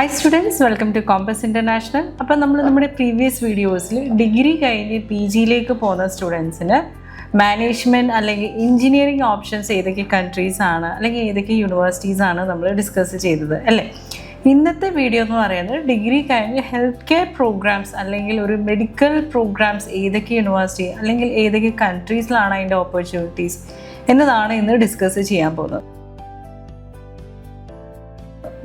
Hi students, welcome to Compass International. അപ്പോൾ നമ്മൾ നമ്മുടെ പ്രീവിയസ് വീഡിയോസിൽ ഡിഗ്രി കഴിഞ്ഞ് PG ലേക്ക് പോകുന്ന സ്റ്റുഡൻസിന് മാനേജ്മെൻറ്റ് അല്ലെങ്കിൽ എഞ്ചിനീയറിംഗ് ഓപ്ഷൻസ് ഏതൊക്കെ കൺട്രീസ് ആണ് അല്ലെങ്കിൽ ഏതൊക്കെ യൂണിവേഴ്സിറ്റീസ് ആണ് നമ്മൾ ഡിസ്കസ് ചെയ്തത് അല്ലേ. ഇന്നത്തെ വീഡിയോ എന്ന് പറയുന്നത് ഡിഗ്രി കഴിഞ്ഞ് ഹെൽത്ത് കെയർ പ്രോഗ്രാംസ് അല്ലെങ്കിൽ ഒരു മെഡിക്കൽ പ്രോഗ്രാംസ് ഏതൊക്കെ യൂണിവേഴ്സിറ്റി അല്ലെങ്കിൽ ഏതൊക്കെ കൺട്രീസിലാണ് അതിൻ്റെ ഓപ്പർച്യൂണിറ്റീസ് എന്നതാണ് ഇന്ന് ഡിസ്കസ് ചെയ്യാൻ പോകുന്നത്.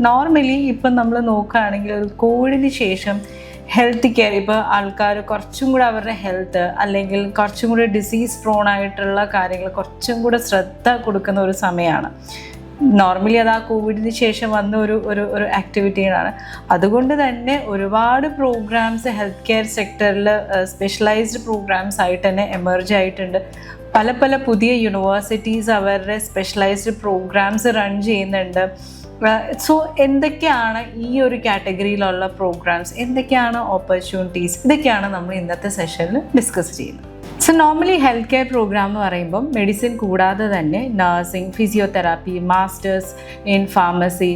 നോർമലി ഇപ്പം നമ്മൾ നോക്കുകയാണെങ്കിൽ ഒരു കോവിഡിന് ശേഷം ഹെൽത്ത് കെയർ ഇപ്പോൾ ആൾക്കാർ കുറച്ചും കൂടെ അവരുടെ ഹെൽത്ത് അല്ലെങ്കിൽ കുറച്ചും കൂടെ ഡിസീസ് പ്രോൺ ആയിട്ടുള്ള കാര്യങ്ങൾ കുറച്ചും കൂടെ ശ്രദ്ധ കൊടുക്കുന്ന ഒരു സമയമാണ്. നോർമലി അത് ആ കോവിഡിന് ശേഷം വന്ന ഒരു ആക്ടിവിറ്റിയാണ്. അതുകൊണ്ട് തന്നെ ഒരുപാട് പ്രോഗ്രാംസ് ഹെൽത്ത് കെയർ സെക്ടറിൽ സ്പെഷ്യലൈസ്ഡ് പ്രോഗ്രാംസ് ആയിട്ട് തന്നെ എമർജ് ആയിട്ടുണ്ട്. പല പുതിയ യൂണിവേഴ്സിറ്റീസ് അവരുടെ സ്പെഷ്യലൈസ്ഡ് പ്രോഗ്രാംസ് റൺ ചെയ്യുന്നുണ്ട്. സോ എന്തൊക്കെയാണ് ഈ ഒരു കാറ്റഗറിയിലുള്ള പ്രോഗ്രാംസ്, എന്തൊക്കെയാണ് ഓപ്പർച്യൂണിറ്റീസ്, ഇതൊക്കെയാണ് നമ്മൾ ഇന്നത്തെ സെഷനിൽ ഡിസ്കസ് ചെയ്യുന്നത്. So normally health care program എന്ന് പറയുമ്പം മെഡിസിൻ കൂടാതെ തന്നെ nursing, physiotherapy, masters in pharmacy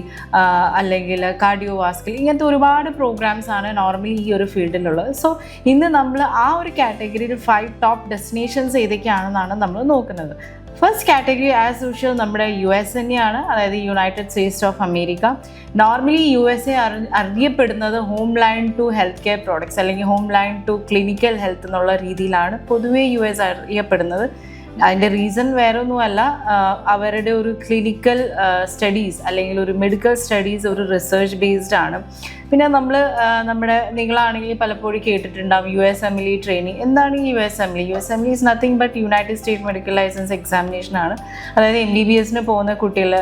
അല്ലെങ്കിൽ കാർഡിയോവാസ്കുലർ, ഇങ്ങനത്തെ ഒരുപാട് പ്രോഗ്രാംസ് ആണ് നോർമലി ഈ ഒരു ഫീൽഡിലുള്ളത്. സോ ഇന്ന് നമ്മൾ ആ ഒരു കാറ്റഗറിയിൽ 5 ടോപ്പ് ഡെസ്റ്റിനേഷൻസ് ഏതൊക്കെയാണെന്നാണ് നമ്മൾ നോക്കുന്നത്. ഫസ്റ്റ് കാറ്റഗറി ആസ് യൂഷ്വൽ നമ്മുടെ US തന്നെയാണ്, അതായത് United States of America. Normally USA അറിയപ്പെടുന്നത് home line to health care products അല്ലെങ്കിൽ home line to clinical health എന്നുള്ള രീതിയിലാണ് പൊതുവേ US അറിയപ്പെടുന്നത്. അതിൻ്റെ റീസൺ വേറെ ഒന്നുമല്ല, അവരുടെ ഒരു ക്ലിനിക്കൽ സ്റ്റഡീസ് അല്ലെങ്കിൽ ഒരു മെഡിക്കൽ സ്റ്റഡീസ് ഒരു റിസർച്ച് ബേസ്ഡ് ആണ്. പിന്നെ നിങ്ങളാണെങ്കിൽ പലപ്പോഴും കേട്ടിട്ടുണ്ടാവും USMLE ട്രെയിനിങ്. എന്താണ് ഈ USMLE? USMLE is nothing but United State medical license examination ആണ്. അതായത് MBBSന് പോകുന്ന കുട്ടികൾ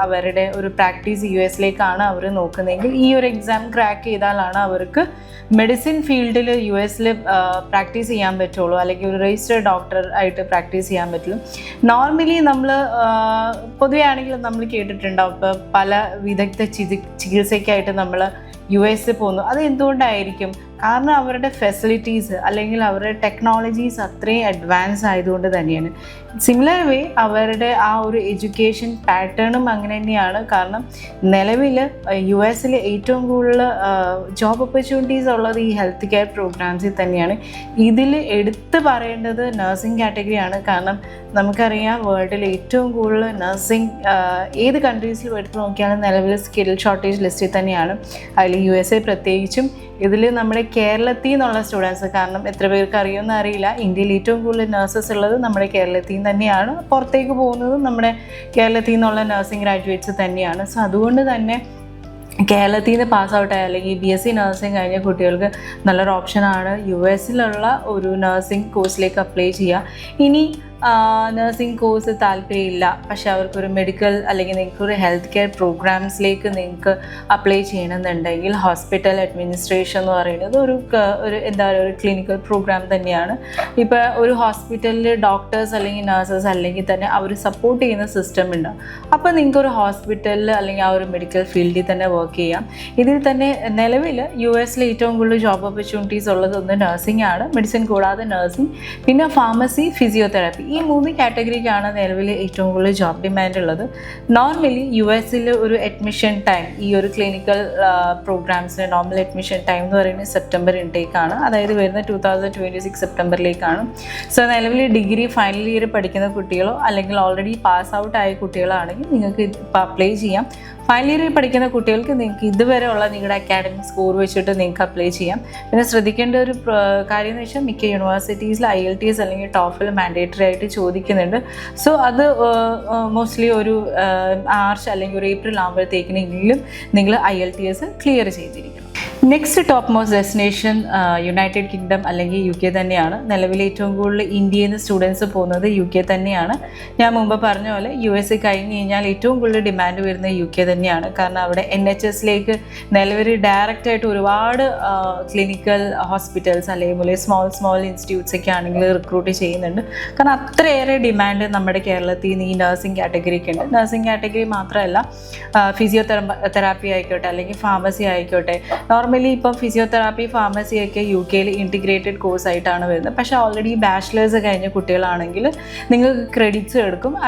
അവരുടെ ഒരു പ്രാക്ടീസ് US-ലേക്കാണ് അവർ നോക്കുന്നതെങ്കിൽ ഈ ഒരു എക്സാം ക്രാക്ക് ചെയ്താലാണ് അവർക്ക് മെഡിസിൻ ഫീൽഡിൽ US പ്രാക്ടീസ് ചെയ്യാൻ പറ്റുള്ളൂ, അല്ലെങ്കിൽ ഒരു രജിസ്റ്റേർഡ് ഡോക്ടർ ആയിട്ട് പ്രാക്ടീസ് ചെയ്യാൻ പറ്റുള്ളൂ. നോർമലി നമ്മൾ പൊതുവെ ആണെങ്കിൽ നമ്മൾ കേട്ടിട്ടുണ്ടാവും ഇപ്പോൾ പല വിദഗ്ധ ചികിത്സയ്ക്കായിട്ട് നമ്മൾ US പോകുന്നു. അത് എന്തുകൊണ്ടായിരിക്കും? കാരണം അവരുടെ ഫെസിലിറ്റീസ് അല്ലെങ്കിൽ അവരുടെ ടെക്നോളജീസ് അത്രയും അഡ്വാൻസ് ആയതുകൊണ്ട് തന്നെയാണ്. സിമിലർ വേ അവരുടെ ആ ഒരു എഡ്യൂക്കേഷൻ പാറ്റേണും അങ്ങനെ തന്നെയാണ്. കാരണം നിലവിൽ US ഏറ്റവും കൂടുതൽ ജോബ് ഓപ്പർച്യൂണിറ്റീസ് ഉള്ളത് ഈ ഹെൽത്ത് കെയർ പ്രോഗ്രാംസിൽ തന്നെയാണ്. ഇതിൽ എടുത്ത് പറയേണ്ടത് നഴ്സിംഗ് കാറ്റഗറിയാണ്. കാരണം നമുക്കറിയാം വേൾഡിൽ ഏറ്റവും കൂടുതൽ നഴ്സിംഗ് ഏത് കൺട്രീസിലും എടുത്ത് നോക്കിയാലും നിലവിൽ സ്കിൽ ഷോർട്ടേജ് ലിസ്റ്റിൽ തന്നെയാണ്. അതിൽ USA പ്രത്യേകിച്ചും. ഇതിൽ നമ്മുടെ കേരളത്തിൽ നിന്നുള്ള സ്റ്റുഡൻസ്, കാരണം എത്ര പേർക്ക് അറിയുമെന്ന് അറിയില്ല, ഇന്ത്യയിൽ ഏറ്റവും കൂടുതൽ നഴ്സസ് ഉള്ളത് നമ്മുടെ കേരളത്തിൽ തന്നെയാണ്. പുറത്തേക്ക് പോകുന്നതും നമ്മുടെ കേരളത്തിൽ നിന്നുള്ള നഴ്സിംഗ് ഗ്രാജുവേറ്റ്സ് തന്നെയാണ്. സോ അതുകൊണ്ട് തന്നെ കേരളത്തിൽ നിന്ന് പാസ് ഔട്ടായ അല്ലെങ്കിൽ BSc നഴ്സിംഗ് കഴിഞ്ഞ കുട്ടികൾക്ക് നല്ലൊരു ഓപ്ഷനാണ് US-ലുള്ള ഒരു നഴ്സിംഗ് കോഴ്സിലേക്ക് അപ്ലൈ ചെയ്യുക. ഇനി നഴ്സിംഗ് കോഴ്സ് താല്പര്യമില്ല, പക്ഷേ അവർക്കൊരു മെഡിക്കൽ അല്ലെങ്കിൽ നിങ്ങൾക്കൊരു ഹെൽത്ത് കെയർ പ്രോഗ്രാംസിലേക്ക് നിങ്ങൾക്ക് അപ്ലൈ ചെയ്യണമെന്നുണ്ടെങ്കിൽ ഹോസ്പിറ്റൽ അഡ്മിനിസ്ട്രേഷൻ എന്ന് പറയുന്നത് ഒരു എന്താ പറയുക ഒരു ക്ലിനിക്കൽ പ്രോഗ്രാം തന്നെയാണ്. ഇപ്പോൾ ഒരു ഹോസ്പിറ്റലിൽ ഡോക്ടേഴ്സ് അല്ലെങ്കിൽ നഴ്സസ് അല്ലെങ്കിൽ തന്നെ അവർ സപ്പോർട്ട് ചെയ്യുന്ന സിസ്റ്റം ഉണ്ട്. അപ്പോൾ നിങ്ങൾക്കൊരു ഹോസ്പിറ്റലിൽ അല്ലെങ്കിൽ ആ ഒരു മെഡിക്കൽ ഫീൽഡിൽ തന്നെ വർക്ക് ചെയ്യാം. ഇതിൽ തന്നെ നിലവിൽ US ഏറ്റവും കൂടുതൽ ജോബ് ഓപ്പർച്യൂണിറ്റീസ് ഉള്ളത് ഒന്ന് നഴ്സിംഗ് ആണ്, മെഡിസിൻ കൂടാതെ നഴ്സിംഗ്, പിന്നെ ഫാർമസി, ഫിസിയോതെറാപ്പി. ഈ 3 കാറ്റഗറിക്കാണ് നിലവിൽ ഏറ്റവും കൂടുതൽ ജോബ് ഡിമാൻഡ് ഉള്ളത്. നോർമലി US-ൽ ഒരു അഡ്മിഷൻ ടൈം ഈ ഒരു ക്ലിനിക്കൽ പ്രോഗ്രാംസിന് നോർമൽ അഡ്മിഷൻ ടൈം എന്ന് പറയുന്നത് സെപ്റ്റംബർ ഇൻടേക്കാണ്, അതായത് വരുന്ന 2026 സെപ്റ്റംബറിലേക്കാണ്. സോ നിലവിൽ ഡിഗ്രി ഫൈനൽ ഇയർ പഠിക്കുന്ന കുട്ടികളോ അല്ലെങ്കിൽ ഓൾറെഡി പാസ് ഔട്ട് ആയ കുട്ടികളാണെങ്കിൽ നിങ്ങൾക്ക് ഇപ്പോൾ അപ്ലൈ ചെയ്യാം. ഫൈനൽ ഇയറിൽ പഠിക്കുന്ന കുട്ടികൾക്ക് നിങ്ങൾക്ക് ഇതുവരെയുള്ള നിങ്ങളുടെ അക്കാഡമിക് സ്കോർ വെച്ചിട്ട് നിങ്ങൾക്ക് അപ്ലൈ ചെയ്യാം. പിന്നെ ശ്രദ്ധിക്കേണ്ട ഒരു കാര്യം എന്ന് വെച്ചാൽ മിക്ക യൂണിവേഴ്സിറ്റീസിൽ IELTS അല്ലെങ്കിൽ TOEFL മാൻഡേറ്ററി ആയിട്ട് ചോദിക്കുന്നുണ്ട്. സോ അത് മോസ്റ്റ്ലി ഒരു മാർച്ച് അല്ലെങ്കിൽ ഒരു ഏപ്രിൽ ആകുമ്പോഴത്തേക്കിനെങ്കിലും നിങ്ങൾ IELTS ക്ലിയർ ചെയ്തിരിക്കണം. Next top most destination United kingdom അല്ലെങ്കിൽ UK തന്നെയാണ്. നിലവിൽ ഏറ്റവും കൂടുതൽ ഇന്ത്യയിൽ നിന്ന് സ്റ്റുഡൻസ് പോകുന്നത് UK തന്നെയാണ്. ഞാൻ മുമ്പ് പറഞ്ഞ പോലെ US കഴിഞ്ഞ് കഴിഞ്ഞാൽ ഏറ്റവും കൂടുതൽ ഡിമാൻഡ് വരുന്നത് UK തന്നെയാണ്. കാരണം അവിടെ NHS-ലേക്ക് നിലവിൽ ഡയറക്റ്റായിട്ട് ഒരുപാട് ക്ലിനിക്കൽ ഹോസ്പിറ്റൽസ് അല്ലെങ്കിൽ സ്മോൾ ഇൻസ്റ്റിറ്റ്യൂട്ട്സ് ഒക്കെ ആണെങ്കിൽ റിക്രൂട്ട് ചെയ്യുന്നുണ്ട്. കാരണം അത്രയേറെ ഡിമാൻഡ് നമ്മുടെ കേരളത്തിൽ നിന്ന് ഈ നഴ്സിംഗ് കാറ്റഗറിക്ക് ഉണ്ട്. നഴ്സിംഗ് കാറ്റഗറി മാത്രമല്ല, ഫിസിയോതെറാപ്പി ആയിക്കോട്ടെ അല്ലെങ്കിൽ ഫാർമസി ആയിക്കോട്ടെ, നോർമലി നോർമലി ഇപ്പം ഫിസിയോതെറാപ്പി ഫാർമസിയൊക്കെ യു കെയിൽ ഇൻറ്റിഗ്രേറ്റഡ് കോഴ്സായിട്ടാണ് വരുന്നത്. പക്ഷേ ഓൾറെഡി ബാച്ചിലേഴ്സ് കഴിഞ്ഞ കുട്ടികളാണെങ്കിൽ നിങ്ങൾക്ക് ക്രെഡിറ്റ്സ്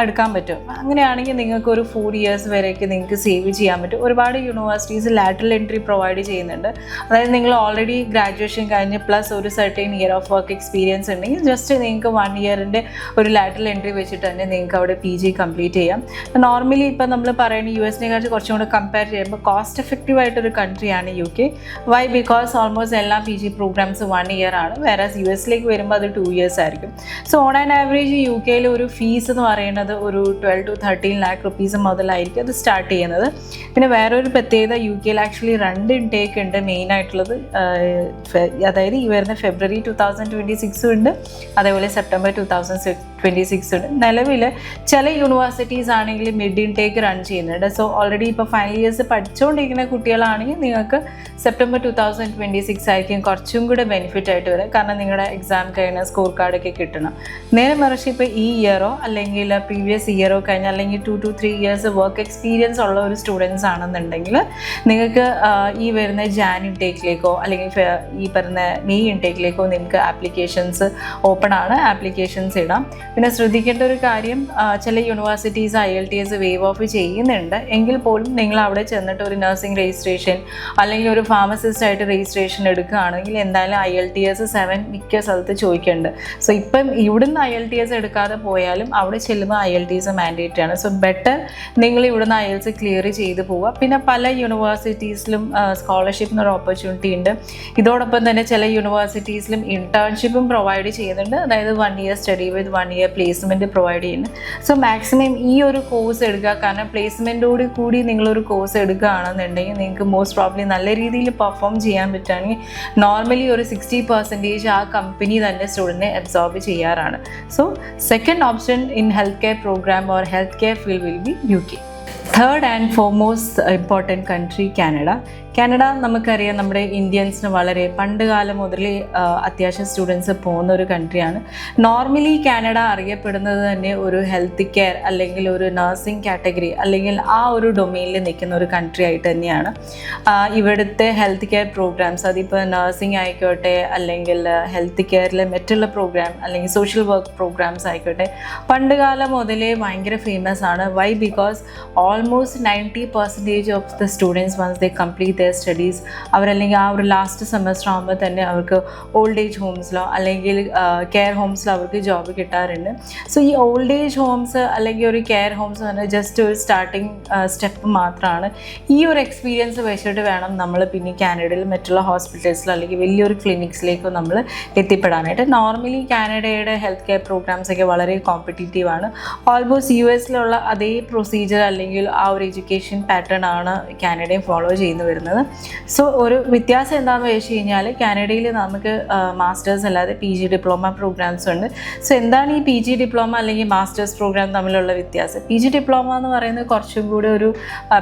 എടുക്കാൻ പറ്റും. അങ്ങനെയാണെങ്കിൽ നിങ്ങൾക്ക് ഒരു 4 years വരെയൊക്കെ നിങ്ങൾക്ക് സേവ് ചെയ്യാൻ പറ്റും. ഒരുപാട് യൂണിവേഴ്സിറ്റീസ് ലാറ്ററൽ എൻട്രി പ്രൊവൈഡ് ചെയ്യുന്നുണ്ട്. അതായത് നിങ്ങൾ ഓൾറെഡി ഗ്രാജുവേഷൻ കഴിഞ്ഞ് പ്ലസ് ഒരു certain year of work experience ഉണ്ടെങ്കിൽ ജസ്റ്റ് നിങ്ങൾക്ക് 1 yearൻ്റെ ഒരു ലാറ്ററൽ എൻട്രി വെച്ചിട്ട് തന്നെ നിങ്ങൾക്ക് അവിടെ PG കംപ്ലീറ്റ് ചെയ്യാം. നോർമലി ഇപ്പം നമ്മൾ പറയുന്നത് US-നെക്കാളും കുറച്ചും കൂടെ കമ്പയർ ചെയ്യുമ്പോൾ കോസ്റ്റ് എഫക്റ്റീവ് ആയിട്ടൊരു കൺട്രിയാണ് UK. വൈ? ബിക്കോസ് ഓൾമോസ്റ്റ് എല്ലാ PG പ്രോഗ്രാംസ് 1 year ആണ്, വേറെ US-ലേക്ക് വരുമ്പോൾ അത് 2 years ആയിരിക്കും. സോ ഓൺ ആൻ ആവറേജ് UK-യിൽ ഒരു ഫീസ് എന്ന് പറയുന്നത് ഒരു 12 to 13 lakh rupees മുതലായിരിക്കും അത് സ്റ്റാർട്ട് ചെയ്യുന്നത്. പിന്നെ വേറൊരു പ്രത്യേകത, UK-ൽ ആക്ച്വലി 2 ഇൻടേക്ക് ഉണ്ട്. മെയിൻ ആയിട്ടുള്ളത് അതായത് ഈ വരുന്ന February 2026 ഉണ്ട്, അതേപോലെ September 2026 ഉണ്ട്. നിലവിൽ ചില യൂണിവേഴ്സിറ്റീസ് ആണെങ്കിൽ മിഡ് ഇൻടേക്ക് റൺ ചെയ്യുന്നുണ്ട്. സോ ഓൾറെഡി ഇപ്പോൾ ഫൈനൽ ഇയേഴ്സ് പഠിച്ചുകൊണ്ടിരിക്കുന്ന കുട്ടികളാണെങ്കിൽ നിങ്ങൾക്ക് September 2026 ആയിരിക്കും കുറച്ചും കൂടെ ബെനിഫിറ്റ് ആയിട്ട് വരും. കാരണം നിങ്ങളുടെ എക്സാം കഴിഞ്ഞ സ്കോർ കാർഡൊക്കെ കിട്ടണം. നേരെ മറിച്ച് ഇപ്പോൾ ഈ ഇയറോ അല്ലെങ്കിൽ പ്രീവിയസ് ഇയറോ കഴിഞ്ഞ അല്ലെങ്കിൽ 2 to 3 years വർക്ക് എക്സ്പീരിയൻസ് ഉള്ള ഒരു സ്റ്റുഡൻസ് ആണെന്നുണ്ടെങ്കിൽ നിങ്ങൾക്ക് ഈ വരുന്ന ജാൻ ഇൻടേക്കിലേക്കോ അല്ലെങ്കിൽ ഈ പറഞ്ഞ മെയ് ഇൻടേക്കിലേക്കോ നിങ്ങൾക്ക് ആപ്ലിക്കേഷൻസ് ഓപ്പൺ ആണ്, ആപ്ലിക്കേഷൻസ് ഇടാം. പിന്നെ ശ്രദ്ധിക്കേണ്ട ഒരു കാര്യം, ചില യൂണിവേഴ്സിറ്റീസ് IELTS വേവ് ഓഫ് ചെയ്യുന്നുണ്ട് എങ്കിൽ പോലും നിങ്ങൾ അവിടെ ചെന്നിട്ട് ഒരു നഴ്സിംഗ് രജിസ്ട്രേഷൻ അല്ലെങ്കിൽ ഒരു ഫാർമസിസ്റ്റ് ആയിട്ട് രജിസ്ട്രേഷൻ എടുക്കുകയാണെങ്കിൽ എന്തായാലും IELTS 7 മിക്ക സ്ഥലത്ത് ചോദിക്കുന്നുണ്ട്. സോ ഇപ്പം ഇവിടുന്ന് IELTS എടുക്കാതെ പോയാലും അവിടെ ചെല്ലുമ്പോൾ IELTS മാൻഡേറ്ററി ആണ്. സോ ബെറ്റർ നിങ്ങൾ ഇവിടുന്ന് IELTS ക്ലിയർ ചെയ്ത് പോവുക. പിന്നെ പല യൂണിവേഴ്സിറ്റീസിലും സ്കോളർഷിപ്പിനൊരു ഓപ്പർച്യൂണിറ്റി ഉണ്ട്. ഇതോടൊപ്പം തന്നെ ചില യൂണിവേഴ്സിറ്റീസിലും ഇന്റേൺഷിപ്പും പ്രൊവൈഡ് ചെയ്യുന്നുണ്ട്. അതായത് 1 year സ്റ്റഡി വിത്ത് 1 year പ്ലേസ്മെൻറ്റ് പ്രൊവൈഡ് ചെയ്യുന്നു. സോ മാക്സിമം ഈ ഒരു കോഴ്സ് എടുക്കുക. കാരണം പ്ലേസ്മെൻറ്റോട് കൂടി നിങ്ങളൊരു കോഴ്സ് എടുക്കുകയാണെന്നുണ്ടെങ്കിൽ നിങ്ങൾക്ക് മോസ്റ്റ് പ്രോബ്ലി നല്ല രീതിയിൽ പെർഫോം ചെയ്യാൻ പറ്റുകയാണെങ്കിൽ നോർമലി ഒരു 60% ആ കമ്പനി തന്നെ സ്റ്റുഡൻറ്റിനെ അബ്സോർബ് ചെയ്യാറാണ്. So second option in health care program or health care field will be UK. Third and foremost important country Canada. Canada നമുക്കറിയാം നമ്മുടെ ഇന്ത്യൻസിന് വളരെ പണ്ട് കാലം മുതലേ അത്യാവശ്യം സ്റ്റുഡൻസ് പോകുന്ന ഒരു കൺട്രിയാണ്. നോർമലി കാനഡ അറിയപ്പെടുന്നത് തന്നെ ഒരു ഹെൽത്ത് കെയർ അല്ലെങ്കിൽ ഒരു നഴ്സിംഗ് കാറ്റഗറി അല്ലെങ്കിൽ ആ ഒരു ഡൊമെയിനിൽ നിൽക്കുന്ന ഒരു കൺട്രി ആയിട്ട് തന്നെയാണ്. ഇവിടുത്തെ ഹെൽത്ത് കെയർ പ്രോഗ്രാംസ് അതിപ്പോൾ നഴ്സിംഗ് ആയിക്കോട്ടെ അല്ലെങ്കിൽ ഹെൽത്ത് കെയറിലെ മറ്റുള്ള പ്രോഗ്രാം അല്ലെങ്കിൽ സോഷ്യൽ വർക്ക് പ്രോഗ്രാംസ് ആയിക്കോട്ടെ പണ്ട് കാലം മുതലേ ഭയങ്കര ഫേമസ് ആണ്. Why? Because almost 90% of the students once they complete studies അവരല്ലെങ്കിൽ ആ ഒരു ലാസ്റ്റ് സെമസ്റ്റർ ആകുമ്പോൾ തന്നെ അവർക്ക് ഓൾഡ് ഏജ് ഹോംസിലോ അല്ലെങ്കിൽ കെയർ ഹോംസിലോ അവർക്ക് ജോബ് കിട്ടാറുണ്ട്. സോ ഈ ഓൾഡ് ഏജ് ഹോംസ് അല്ലെങ്കിൽ ഒരു കെയർ ഹോംസ് എന്ന് പറഞ്ഞാൽ ജസ്റ്റ് ഒരു സ്റ്റാർട്ടിങ് സ്റ്റെപ്പ് മാത്രമാണ്. ഈ ഒരു എക്സ്പീരിയൻസ് വെച്ചിട്ട് വേണം നമ്മൾ പിന്നെ കാനഡയിൽ മറ്റുള്ള ഹോസ്പിറ്റൽസിലോ അല്ലെങ്കിൽ വലിയൊരു ക്ലിനിക്സിലേക്കോ നമ്മൾ എത്തിപ്പെടാനായിട്ട്. നോർമലി കാനഡയുടെ ഹെൽത്ത് കെയർ പ്രോഗ്രാംസ് ഒക്കെ വളരെ കോമ്പറ്റീറ്റീവ് ആണ്. ഓൾമോസ്റ്റ് US-ലുള്ള അതേ പ്രൊസീജിയർ അല്ലെങ്കിൽ ആ ഒരു എഡ്യൂക്കേഷൻ പാറ്റേൺ ആണ് കാനഡയും ഫോളോ ചെയ്യുന്നു വരുന്നത്. സോ ഒരു വ്യത്യാസം എന്താണെന്ന് വെച്ച് കഴിഞ്ഞാൽ കാനഡയിൽ നമുക്ക് മാസ്റ്റേഴ്സ് അല്ലാതെ PG ഡിപ്ലോമ പ്രോഗ്രാംസ് ഉണ്ട്. സോ എന്താണ് ഈ PG ഡിപ്ലോമ അല്ലെങ്കിൽ മാസ്റ്റേഴ്സ് പ്രോഗ്രാം തമ്മിലുള്ള വ്യത്യാസം? PG ഡിപ്ലോമ എന്ന് പറയുന്നത് കുറച്ചും കൂടി ഒരു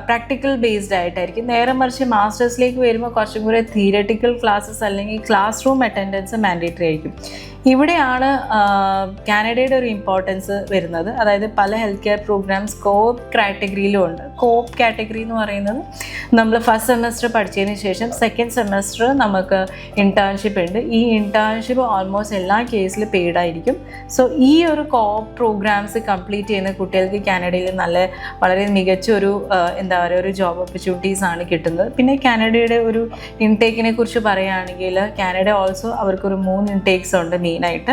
പ്രാക്ടിക്കൽ ബേസ്ഡ് ആയിട്ടായിരിക്കും. നേരെ മറിച്ച് മാസ്റ്റേഴ്സിലേക്ക് വരുമ്പോൾ കുറച്ചും കൂടി തിയററ്റിക്കൽ ക്ലാസ്സസ് അല്ലെങ്കിൽ ക്ലാസ് റൂം അറ്റൻഡൻസ് മാൻഡേറ്ററി ആയിരിക്കും. ഇവിടെയാണ് കാനഡയുടെ ഒരു ഇമ്പോർട്ടൻസ് വരുന്നത്. അതായത് പല ഹെൽത്ത് കെയർ പ്രോഗ്രാംസ് കോപ്പ് കാറ്റഗറിയിലും ഉണ്ട്. കോപ്പ് കാറ്റഗറി എന്ന് പറയുന്നത് നമ്മൾ ഫസ്റ്റ് സെമസ്റ്റർ പഠിച്ചതിന് ശേഷം സെക്കൻഡ് സെമസ്റ്റർ നമുക്ക് ഇന്റേൺഷിപ്പ് ഉണ്ട്. ഈ ഇന്റേൺഷിപ്പ് ഓൾമോസ്റ്റ് എല്ലാ കേസിലും പെയ്ഡ് ആയിരിക്കും. സോ ഈ ഒരു കോപ്പ് പ്രോഗ്രാംസ് കംപ്ലീറ്റ് ചെയ്യുന്ന കുട്ടികൾക്ക് കാനഡയിൽ വളരെ മികച്ച ഒരു എന്താ പറയുക ഒരു ജോബ് ഓപ്പർച്യൂണിറ്റീസ് ആണ് കിട്ടുന്നത്. പിന്നെ കാനഡയുടെ ഒരു ഇൻടേക്കിനെ കുറിച്ച് പറയുകയാണെങ്കിൽ കാനഡ ഓൾസോ അവർക്കൊരു 3 ഇൻടേക്സ് ഉണ്ട്. മെയിനായിട്ട്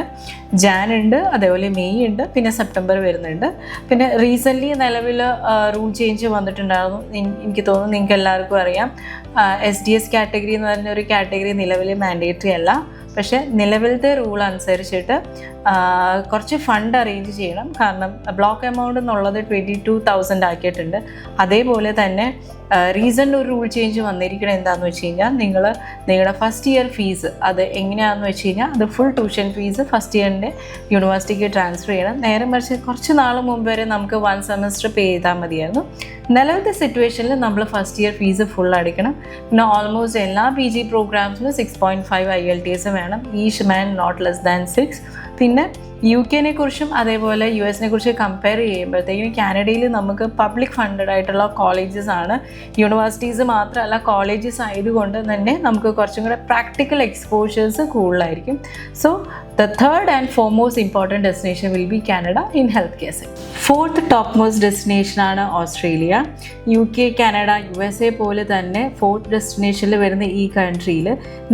ജാൻ ഉണ്ട്, അതേപോലെ മെയ് ഉണ്ട്, പിന്നെ സെപ്റ്റംബർ വരുന്നുണ്ട്. പിന്നെ റീസെൻ്റ്ലി നിലവിൽ റൂൾ ചേഞ്ച് വന്നിട്ടുണ്ടായിരുന്നു. എനിക്ക് തോന്നുന്നു നിങ്ങൾക്ക് എല്ലാവർക്കും അറിയാം SDS കാറ്റഗറി എന്ന് പറഞ്ഞൊരു കാറ്റഗറി നിലവിൽ മാൻഡേറ്ററി അല്ല. പക്ഷേ നിലവിലത്തെ റൂൾ അനുസരിച്ചിട്ട് കുറച്ച് ഫണ്ട് അറേഞ്ച് ചെയ്യണം. കാരണം ബ്ലോക്ക് എമൗണ്ട് എന്നുള്ളത് 22,000 ആക്കിയിട്ടുണ്ട്. അതേപോലെ തന്നെ റീസെൻ്റ് ഒരു റൂൾ ചേഞ്ച് വന്നിരിക്കണം. എന്താണെന്ന് വെച്ച് കഴിഞ്ഞാൽ നിങ്ങളുടെ ഫസ്റ്റ് ഇയർ ഫീസ് അത് എങ്ങനെയാണെന്ന് വെച്ച് കഴിഞ്ഞാൽ അത് ഫുൾ ട്യൂഷൻ ഫീസ് ഫസ്റ്റ് ഇയറിൻ്റെ യൂണിവേഴ്സിറ്റിക്ക് ട്രാൻസ്ഫർ ചെയ്യണം. നേരെ മറിച്ച് കുറച്ച് നാൾ മുമ്പ് വരെ നമുക്ക് 1 സെമസ്റ്റർ പേ ചെയ്താൽ മതിയായിരുന്നു. നിലവിലത്തെ സിറ്റുവേഷനിൽ നമ്മൾ ഫസ്റ്റ് ഇയർ ഫീസ് ഫുൾ അടിക്കണം. പിന്നെ ഓൾമോസ്റ്റ് എല്ലാ PG പ്രോഗ്രാംസിനും 6.5 IELTS വേണം. Each man not less than 6. പിന്നെ UK കുറിച്ചും അതേപോലെ US കുറിച്ച് കമ്പയർ ചെയ്യുമ്പോഴത്തേക്കും കാനഡയിൽ നമുക്ക് പബ്ലിക് ഫണ്ടഡ് ആയിട്ടുള്ള കോളേജസ് ആണ്. യൂണിവേഴ്സിറ്റീസ് മാത്രമല്ല, കോളേജസ് ആയതുകൊണ്ട് തന്നെ നമുക്ക് കുറച്ചും കൂടെ പ്രാക്ടിക്കൽ എക്സ്പോഷേഴ്സ് കൂടുതലായിരിക്കും. So the third and foremost important destination will be Canada in healthcare sector. Fourth topmost destination ആണ് ഓസ്ട്രേലിയ. UK, കാനഡ, USA പോലെ തന്നെ ഫോർത്ത് ഡെസ്റ്റിനേഷനിൽ വരുന്ന ഈ കൺട്രിയിൽ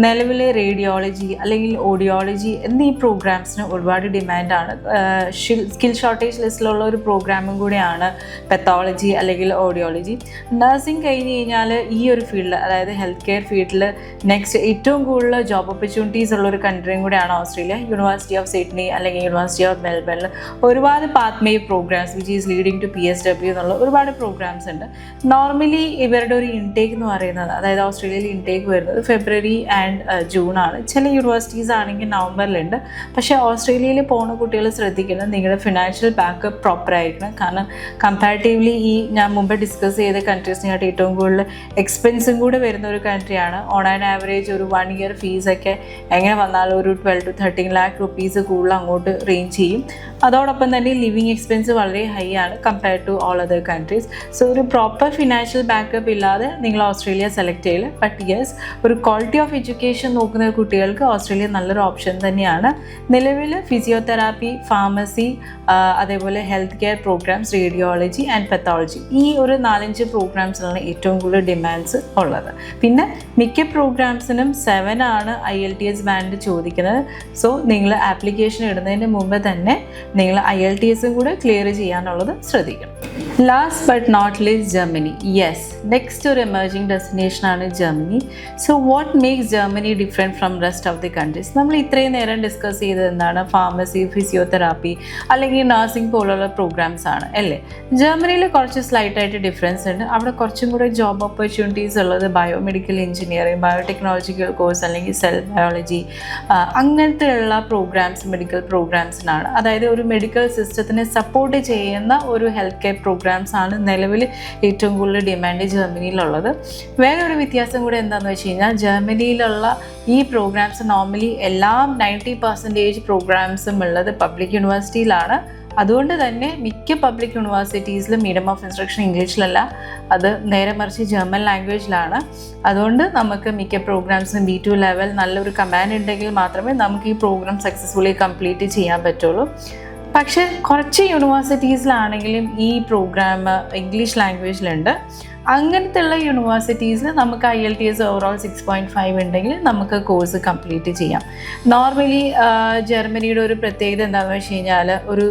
നിലവിലെ റേഡിയോളജി അല്ലെങ്കിൽ ഓഡിയോളജി എന്നീ പ്രോഗ്രാംസിന് ഒരുപാട് ഡിമാൻഡാണ്. സ്കിൽ ഷോർട്ടേജ് ലിസ്റ്റിലുള്ള ഒരു പ്രോഗ്രാമും കൂടിയാണ് പെത്തോളജി അല്ലെങ്കിൽ ഓഡിയോളജി. നഴ്സിംഗ് കഴിഞ്ഞ് കഴിഞ്ഞാൽ ഈ ഒരു ഫീൽഡിൽ, അതായത് ഹെൽത്ത് കെയർ ഫീൽഡിൽ നെക്സ്റ്റ് ഏറ്റവും കൂടുതൽ ജോബ് ഓപ്പർച്യൂണിറ്റീസ് ഉള്ള ഒരു കൺട്രിയും കൂടിയാണ് ഓസ്ട്രേലിയ. യൂണിവേഴ്സിറ്റി ഓഫ് സിഡ്നി അല്ലെങ്കിൽ യൂണിവേഴ്സിറ്റി ഓഫ് മെൽബണിൽ ഒരുപാട് pathway programs which is leading to PSW എന്നുള്ള ഒരുപാട് പ്രോഗ്രാംസ് ഉണ്ട്. നോർമലി ഇവരുടെ ഒരു ഇൻടേക്ക് എന്ന് പറയുന്നത്, അതായത് ഓസ്ട്രേലിയയിൽ ഇൻടേക്ക് വരുന്നത് ഫെബ്രുവരി ആൻഡ് ജൂൺ ആണ്. ചില യൂണിവേഴ്സിറ്റീസ് ആണെങ്കിൽ നവംബറിലുണ്ട്. പക്ഷേ ഓസ്ട്രേലിയയിൽ പോകുന്ന കുട്ടികൾ ശ്രദ്ധിക്കണം, നിങ്ങളുടെ ഫിനാൻഷ്യൽ ബാക്കപ്പ് പ്രോപ്പർ ആയിരിക്കണം. കാരണം കമ്പാരിറ്റീവ്ലി ഈ ഞാൻ മുമ്പ് ഡിസ്കസ് ചെയ്ത കൺട്രീസിനായിട്ട് ഏറ്റവും കൂടുതൽ എക്സ്പെൻസും കൂടെ വരുന്ന ഒരു കൺട്രിയാണ്. ഓൺ ആൻ ആവറേജ് ഒരു 1 ഇയർ ഫീസൊക്കെ എങ്ങനെ വന്നാലും ഒരു 12 to 13 lakh rupees കൂടുതൽ അങ്ങോട്ട് റേഞ്ച് ചെയ്യും. അതോടൊപ്പം തന്നെ ലിവിങ് എക്സ്പെൻസ് വളരെ ഹൈ ആണ് compared to all other countries. So ഒരു പ്രോപ്പർ ഫിനാൻഷ്യൽ ബാക്കപ്പ് ഇല്ലാതെ നിങ്ങൾ ഓസ്ട്രേലിയ സെലക്ട് ചെയ്യില്ല. ബട്ട് യെസ്, ഒരു ക്വാളിറ്റി ഓഫ് എഡ്യൂക്കേഷൻ നോക്കുന്ന കുട്ടികൾക്ക് ഓസ്ട്രേലിയ നല്ലൊരു ഓപ്ഷൻ തന്നെയാണ്. നിലവിൽ ഫിസിയോതെറാപ്പി, ഫാർമസി, അതേപോലെ health care programs, radiology and pathology, ഈ ഒരു 4-5 പ്രോഗ്രാംസിലാണ് ഏറ്റവും കൂടുതൽ ഡിമാൻഡ്സ് ഉള്ളത്. പിന്നെ മിക്ക പ്രോഗ്രാംസിനും 7 ആണ് IELTS ബാൻഡ് ചോദിക്കുന്നത്. സോ നിങ്ങൾ ആപ്ലിക്കേഷൻ ഇടുന്നതിന് മുമ്പ് തന്നെ നിങ്ങൾ IELTSും കൂടെ ക്ലിയർ ചെയ്യാനുള്ളത് ശ്രദ്ധിക്കണം. Last but not least, Germany. Yes, next ഒരു എമർജിംഗ് ഡെസ്റ്റിനേഷനാണ് Germany. So what makes Germany different from rest of the countries? നമ്മൾ ഇത്രയും നേരം ഡിസ്കസ് ചെയ്തത് എന്താണ്? ഫാർമസി, ഫിസിയോതെറാപ്പി അല്ലെങ്കിൽ നഴ്സിംഗ് പോലുള്ള പ്രോഗ്രാംസ് ആണ് അല്ലേ. ജർമ്മനിയിൽ കുറച്ച് സ്ലൈറ്റായിട്ട് ഡിഫറൻസ് ഉണ്ട്. അവിടെ കുറച്ചും കൂടെ ജോബ് ഓപ്പർച്യൂണിറ്റീസ് ഉള്ളത് ബയോമെഡിക്കൽ എഞ്ചിനീയറിംഗ്, ബയോടെക്നോളജിക്കൽ കോഴ്സ് അല്ലെങ്കിൽ സെൽ ബയോളജി, അങ്ങനത്തെ ഉള്ള പ്രോഗ്രാംസ്, മെഡിക്കൽ പ്രോഗ്രാംസിനാണ്. അതായത് ഒരു മെഡിക്കൽ സിസ്റ്റത്തിനെ സപ്പോർട്ട് ചെയ്യുന്ന ഒരു ഹെൽത്ത് കെയർ പ്രോഗ്രാംസ് ആണ് നിലവിൽ ഏറ്റവും കൂടുതൽ ഡിമാൻഡ് ജർമ്മനിയിലുള്ളത്. വേറൊരു വ്യത്യാസം കൂടെ എന്താണെന്ന് വെച്ച് കഴിഞ്ഞാൽ, ജർമ്മനിയിലുള്ള ഈ പ്രോഗ്രാംസ് നോർമലി എല്ലാം 90% പ്രോഗ്രാംസും ഉള്ളത് പബ്ലിക് യൂണിവേഴ്സിറ്റിയിലാണ്. അതുകൊണ്ട് തന്നെ മിക്ക പബ്ലിക് യൂണിവേഴ്സിറ്റീസിലും മീഡിയം ഓഫ് ഇൻസ്ട്രക്ഷൻ ഇംഗ്ലീഷിലല്ല, അത് നേരെ മറിച്ച് ജർമ്മൻ ലാംഗ്വേജിലാണ്. അതുകൊണ്ട് നമുക്ക് മിക്ക പ്രോഗ്രാംസിനും B2 ലെവൽ നല്ലൊരു കമാൻഡ് ഉണ്ടെങ്കിൽ മാത്രമേ നമുക്ക് ഈ പ്രോഗ്രാം സക്സസ്ഫുള്ളി കംപ്ലീറ്റ് ചെയ്യാൻ പറ്റുള്ളൂ. പക്ഷേ കുറച്ച് യൂണിവേഴ്സിറ്റീസിലാണെങ്കിലും ഈ പ്രോഗ്രാം ഇംഗ്ലീഷ് ലാംഗ്വേജിലുണ്ട്. അങ്ങനത്തെ ഉള്ള യൂണിവേഴ്സിറ്റീസിൽ നമുക്ക് IELTS ഓവറോൾ 6.5 ഉണ്ടെങ്കിൽ നമുക്ക് കോഴ്സ് കംപ്ലീറ്റ് ചെയ്യാം. നോർമലി ജർമ്മനിയുടെ ഒരു പ്രത്യേകത എന്താണെന്ന് വെച്ച് കഴിഞ്ഞാൽ, ഒരു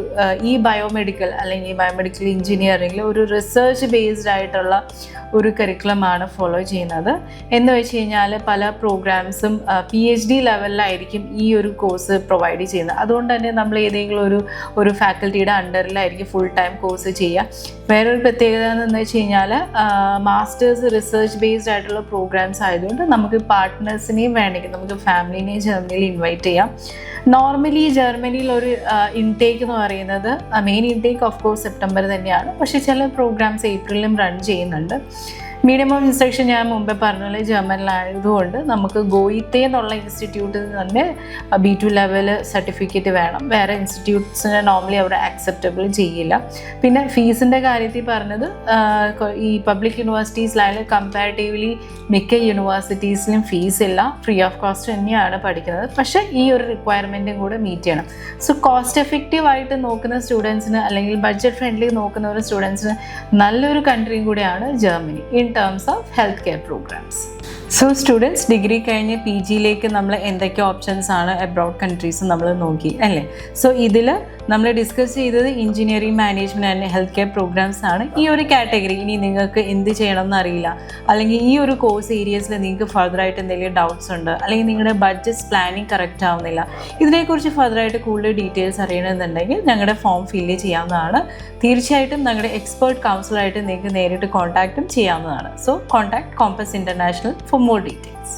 ഈ ബയോമെഡിക്കൽ അല്ലെങ്കിൽ ബയോമെഡിക്കൽ എഞ്ചിനീയറിംഗിൽ ഒരു റിസർച്ച് ബേസ്ഡ് ആയിട്ടുള്ള ഒരു കരിക്കുലമാണ് ഫോളോ ചെയ്യുന്നത്. എന്ന് വെച്ച് കഴിഞ്ഞാൽ പല പ്രോഗ്രാംസും PhD ലെവലിലായിരിക്കും ഈ ഒരു കോഴ്സ് പ്രൊവൈഡ് ചെയ്യുന്നത്. അതുകൊണ്ട് തന്നെ നമ്മൾ ഏതെങ്കിലും ഒരു ഫാക്കൽറ്റിയുടെ അണ്ടറിലായിരിക്കും ഫുൾ ടൈം കോഴ്സ് ചെയ്യുക. വേറൊരു പ്രത്യേകത എന്ന് വെച്ച് കഴിഞ്ഞാൽ മാസ്റ്റേഴ്സ് റിസർച്ച് ബേസ്ഡ് ആയിട്ടുള്ള പ്രോഗ്രാംസ് ആയതുകൊണ്ട് നമുക്ക് പാർട്ട്നേഴ്സിനെയും വേണമെങ്കിൽ നമുക്ക് ഫാമിലിനെയും ജർമ്മനിയിൽ ഇൻവൈറ്റ് ചെയ്യാം. നോർമലി ജർമ്മനിയിൽ ഒരു ഇൻടേക്ക് എന്ന് പറയുന്നത്, main intake of course September തന്നെയാണ്. പക്ഷേ ചില പ്രോഗ്രാംസ് ഏപ്രിലും റൺ ചെയ്യുന്നുണ്ട്. മീഡിയം ഓഫ് ഇൻസ്ട്രക്ഷൻ ഞാൻ മുമ്പേ പറഞ്ഞ ജർമ്മനിലായതുകൊണ്ട് നമുക്ക് ഗോയിത്തെ എന്നുള്ള ഇൻസ്റ്റിറ്റ്യൂട്ടിൽ തന്നെ B2 ലെവൽ സർട്ടിഫിക്കറ്റ് വേണം. വേറെ ഇൻസ്റ്റിറ്റ്യൂട്ട്സിന് നോർമലി അവർ ആക്സെപ്റ്റബിൾ ചെയ്യില്ല. പിന്നെ ഫീസിൻ്റെ കാര്യത്തിൽ പറഞ്ഞത്, ഈ പബ്ലിക് യൂണിവേഴ്സിറ്റീസിലായാലും കമ്പാരിറ്റീവ്ലി മിക്ക യൂണിവേഴ്സിറ്റീസിലും ഫീസ് ഇല്ല, ഫ്രീ ഓഫ് കോസ്റ്റ് തന്നെയാണ് പഠിക്കുന്നത്. പക്ഷേ ഈ ഒരു റിക്വയർമെൻറ്റും കൂടെ മീറ്റ് ചെയ്യണം. സോ കോസ്റ്റ് എഫക്റ്റീവായിട്ട് നോക്കുന്ന സ്റ്റുഡൻസിന് അല്ലെങ്കിൽ ബഡ്ജറ്റ് ഫ്രണ്ട്ലി നോക്കുന്ന ഒരു സ്റ്റുഡൻസിന് നല്ലൊരു കൺട്രിയും കൂടെയാണ് Germany in terms of healthcare programs. So students, degree കഴിഞ്ഞ് PGയിലേക്ക് നമ്മൾ എന്തൊക്കെ ഓപ്ഷൻസ് ആണ് അബ്രോഡ് കൺട്രീസ് നമ്മൾ നോക്കി അല്ലേ. സോ ഇതിൽ നമ്മൾ ഡിസ്കസ് ചെയ്തത് engineering, management and health care programs ആണ്. ഈ ഒരു കാറ്റഗറി ഇനി നിങ്ങൾക്ക് എന്ത് ചെയ്യണമെന്ന് അറിയില്ല, അല്ലെങ്കിൽ ഈ ഒരു കോഴ്സ് ഏരിയസിൽ നിങ്ങൾക്ക് ഫർദറായിട്ട് എന്തെങ്കിലും ഡൗട്ട്സ് ഉണ്ട്, അല്ലെങ്കിൽ നിങ്ങളുടെ ബഡ്ജറ്റ് പ്ലാനിങ് കറക്റ്റ് ആവുന്നില്ല, ഇതിനെക്കുറിച്ച് ഫർദറായിട്ട് കൂടുതൽ ഡീറ്റെയിൽസ് അറിയണമെന്നുണ്ടെങ്കിൽ ഞങ്ങളുടെ ഫോം ഫില്ല് ചെയ്യാവുന്നതാണ്. തീർച്ചയായിട്ടും ഞങ്ങളുടെ എക്സ്പേർട്ട് കൗൺസിലറായിട്ട് നിങ്ങൾക്ക് നേരിട്ട് കോൺടാക്റ്റും ചെയ്യാവുന്നതാണ്. So contact compass international for more details.